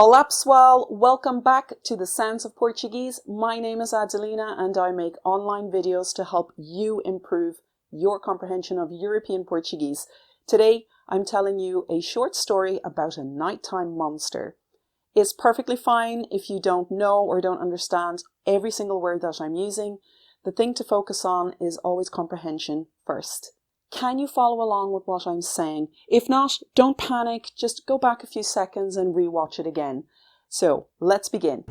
Olá pessoal, welcome back to the Sounds of Portuguese. My name is Adelina and I make online videos to help you improve your comprehension of European Portuguese. Today I'm telling you a short story about a nighttime monster. It's perfectly fine if you don't know or don't understand every single word that I'm using. The thing to focus on is always comprehension first. Can you follow along with what I'm saying? If not, don't panic, just go back a few seconds and rewatch it again. So, let's begin.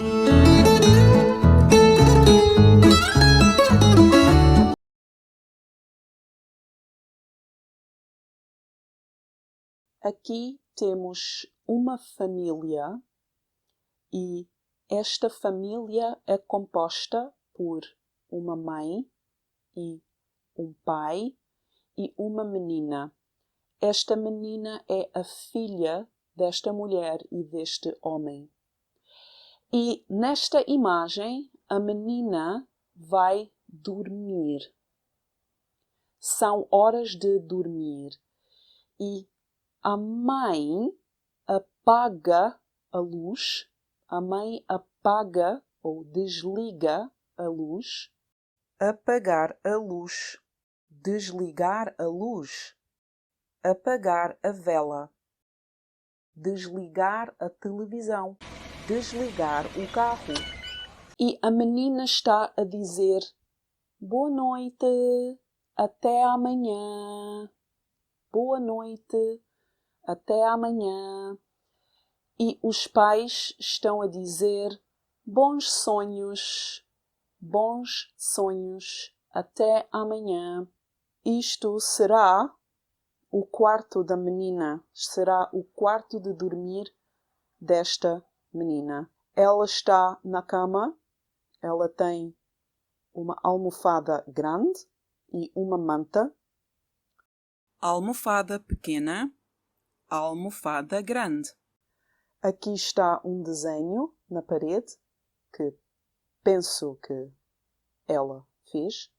Aqui temos uma família e esta família é composta por uma mãe e um pai e uma menina. Esta menina é a filha desta mulher e deste homem. E nesta imagem, a menina vai dormir. São horas de dormir. E a mãe apaga a luz. A mãe apaga ou desliga a luz. Apagar a luz. Desligar a luz. Apagar a vela. Desligar a televisão. Desligar o carro. E a menina está a dizer: boa noite, até amanhã. Boa noite, até amanhã. E os pais estão a dizer: bons sonhos, até amanhã. Isto será o quarto da menina, será o quarto de dormir desta menina. Ela está na cama, ela tem uma almofada grande e uma manta. Almofada pequena, almofada grande. Aqui está um desenho na parede que penso que ela fez.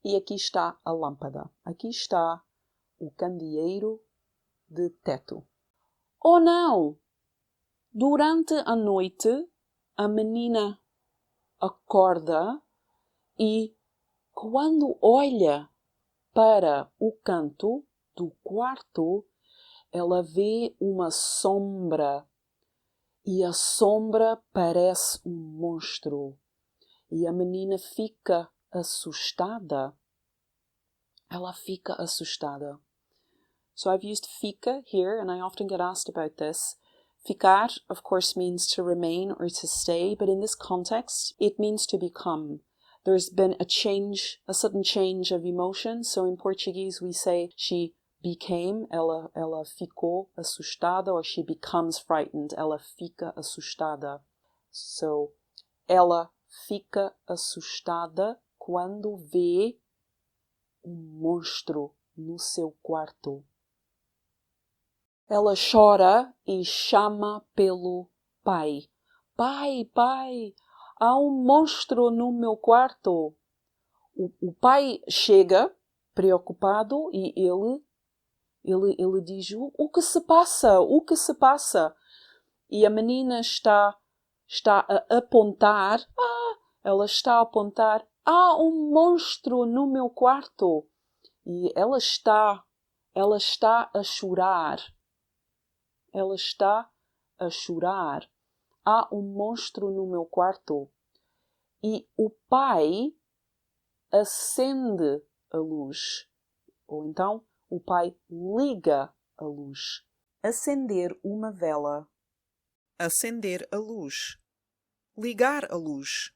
E aqui está a lâmpada. Aqui está o candeeiro de teto. Oh não! Durante a noite, a menina acorda e, quando olha para o canto do quarto, ela vê uma sombra. E a sombra parece um monstro. E a menina fica assustada. Ela fica assustada. So I've used fica here, and I often get asked about this. Ficar, of course, means to remain or to stay, but in this context, it means to become. There's been a change, a sudden change of emotion. So in Portuguese, we say she became, ela ficou assustada, or she becomes frightened, ela fica assustada. So, ela fica assustada quando vê um monstro no seu quarto. Ela chora e chama pelo pai. Pai, há um monstro no meu quarto. O pai chega, preocupado, e ele diz: o que se passa? O que se passa? E a menina está a apontar. Ela está a apontar. Há um monstro no meu quarto. E ela está a chorar. Ela está a chorar. Há um monstro no meu quarto. E o pai acende a luz. Ou então, o pai liga a luz. Acender uma vela. Acender a luz. Ligar a luz.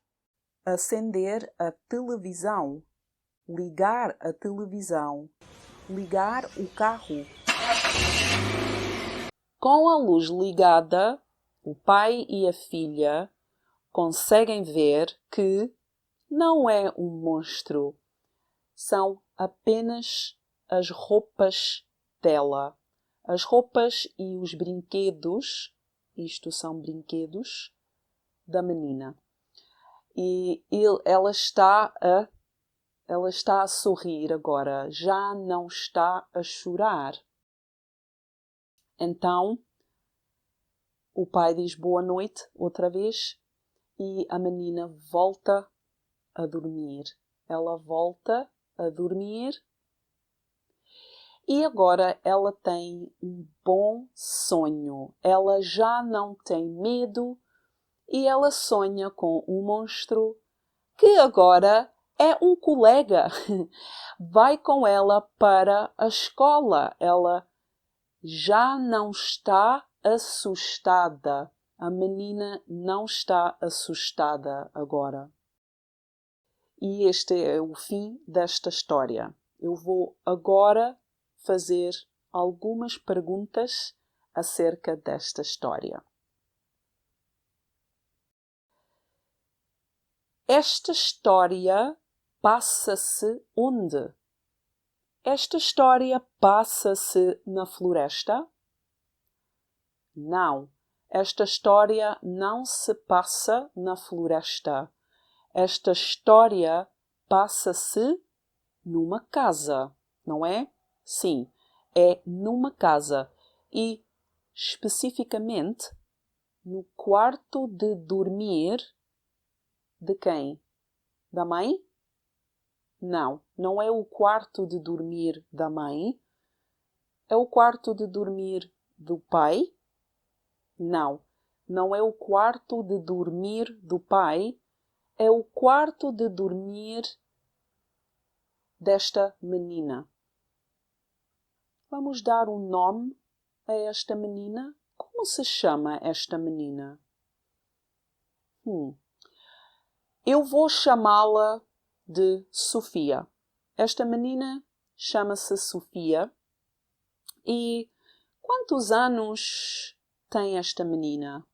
Acender a televisão. Ligar a televisão. Ligar o carro. Com a luz ligada, o pai e a filha conseguem ver que não é um monstro. São apenas as roupas dela. As roupas e os brinquedos, isto são brinquedos da menina. E ela está a sorrir agora, já não está a chorar. Então, o pai diz boa noite outra vez e a menina volta a dormir. Ela volta a dormir e agora ela tem um bom sonho. Ela já não tem medo e ela sonha com um monstro que agora é um colega. Vai com ela para a escola. Ela já não está assustada. A menina não está assustada agora. E este é o fim desta história. Eu vou agora fazer algumas perguntas acerca desta história. Esta história passa-se onde? Esta história passa-se na floresta? Não. Esta história não se passa na floresta. Esta história passa-se numa casa, não é? Sim, é numa casa. E, especificamente, no quarto de dormir de quem? Da mãe? Não, não é o quarto de dormir da mãe. É o quarto de dormir do pai? Não, não é o quarto de dormir do pai. É o quarto de dormir desta menina. Vamos dar um nome a esta menina? Como se chama esta menina? Eu vou chamá-la de Sofia. Esta menina chama-se Sofia. E quantos anos tem esta menina?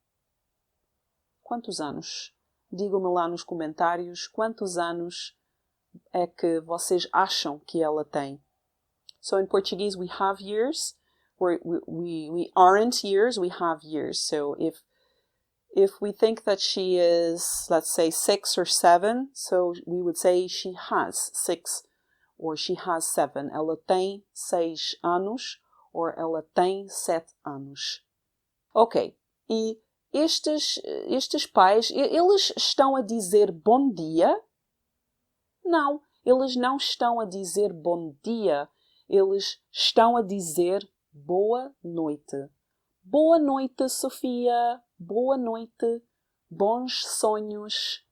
Quantos anos? Digam-me lá nos comentários quantos anos é que vocês acham que ela tem. So in Portuguese we have years. We aren't years, we have years. So if we think that she is, let's say, 6 or 7, so we would say she has 6 or she has 7. Ela tem 6 anos ou ela tem 7 anos. Ok, e estes pais, eles estão a dizer bom dia? Não, eles não estão a dizer bom dia. Eles estão a dizer boa noite. Boa noite, Sofia. Boa noite. Bons sonhos.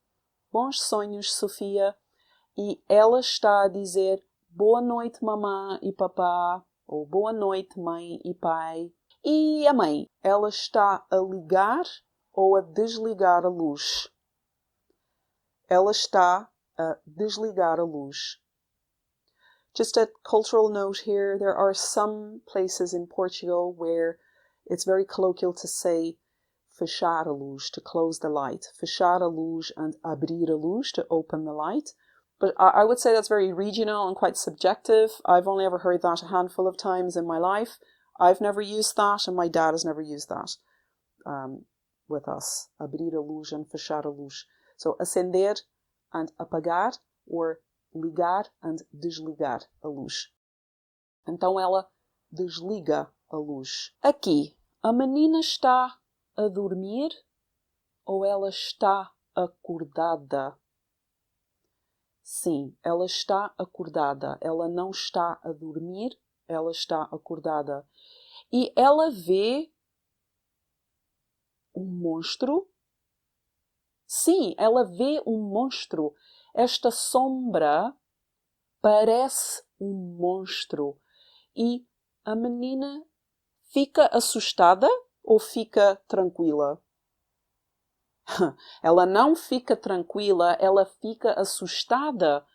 Bons sonhos, Sofia. E ela está a dizer boa noite, mamã e papá. Ou boa noite, mãe e pai. E a mãe, ela está a ligar ou a desligar a luz? Ela está a desligar a luz. Just a cultural note here, there are some places in Portugal where it's very colloquial to say fechar a luz, to close the light. Fechar a luz and abrir a luz, to open the light. But I would say that's very regional and quite subjective. I've only ever heard that a handful of times in my life. I've never used that and my dad has never used that with us. Abrir a luz and fechar a luz. So acender and apagar, or ligar and desligar a luz. Então ela desliga a luz. Aqui, a menina está a dormir ou ela está acordada? Sim, ela está acordada. Ela não está a dormir, ela está acordada. E ela vê um monstro? Sim, ela vê um monstro. Esta sombra parece um monstro. E a menina fica assustada ou fica tranquila? Ela não fica tranquila, ela fica assustada.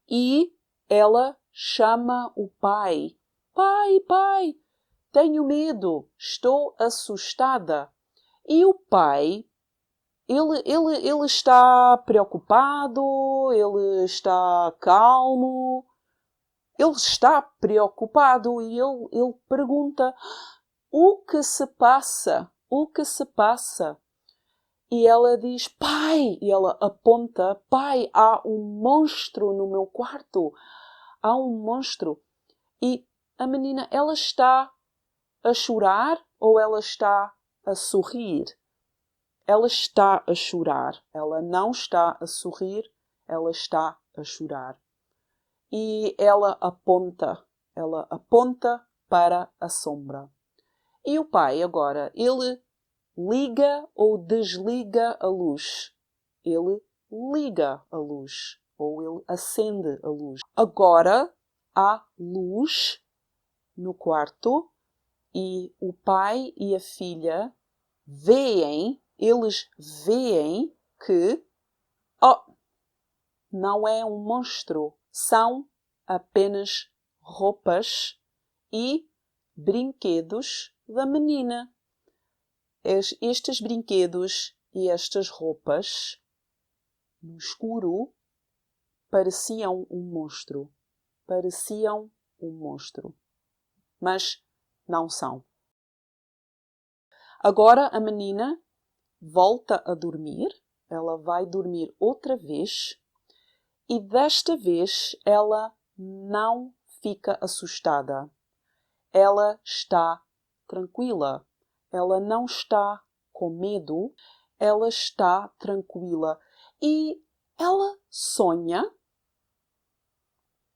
E ela chama o pai. Pai, pai, tenho medo, estou assustada. E o pai, ele está preocupado, ele está calmo, ele está preocupado e ele pergunta: o que se passa? O que se passa? E ela diz: pai! E ela aponta: pai, há um monstro no meu quarto. Há um monstro. E a menina, ela está a chorar ou ela está a sorrir. Ela está a chorar. Ela não está a sorrir, ela está a chorar. E ela aponta para a sombra. E o pai agora, ele liga ou desliga a luz? Ele liga a luz ou ele acende a luz. Agora há luz no quarto e o pai e a filha eles veem que não é um monstro, são apenas roupas e brinquedos da menina. Estes brinquedos e estas roupas, no escuro, pareciam um monstro. Pareciam um monstro. Mas não são. Agora a menina volta a dormir. Ela vai dormir outra vez. E desta vez ela não fica assustada. Ela está tranquila. Ela não está com medo. Ela está tranquila. E ela sonha.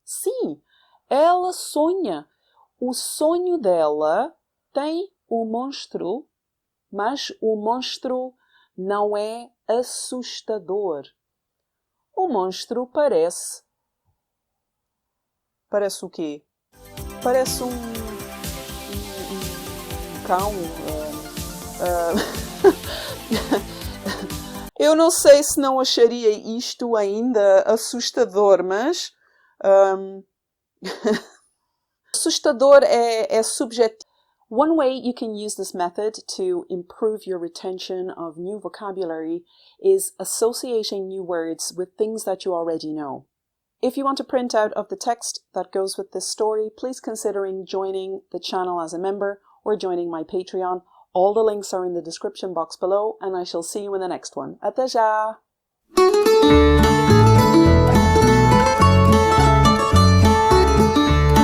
Sim, ela sonha. O sonho dela tem o monstro, mas o monstro não é assustador. O monstro parece... Parece o quê? Parece um cão. Eu não sei se não acharia isto ainda assustador, mas... assustador é subjetivo. One way you can use this method to improve your retention of new vocabulary is associating new words with things that you already know. If you want a printout of the text that goes with this story, please consider joining the channel as a member or joining my Patreon. All the links are in the description box below, and I shall see you in the next one. Até já!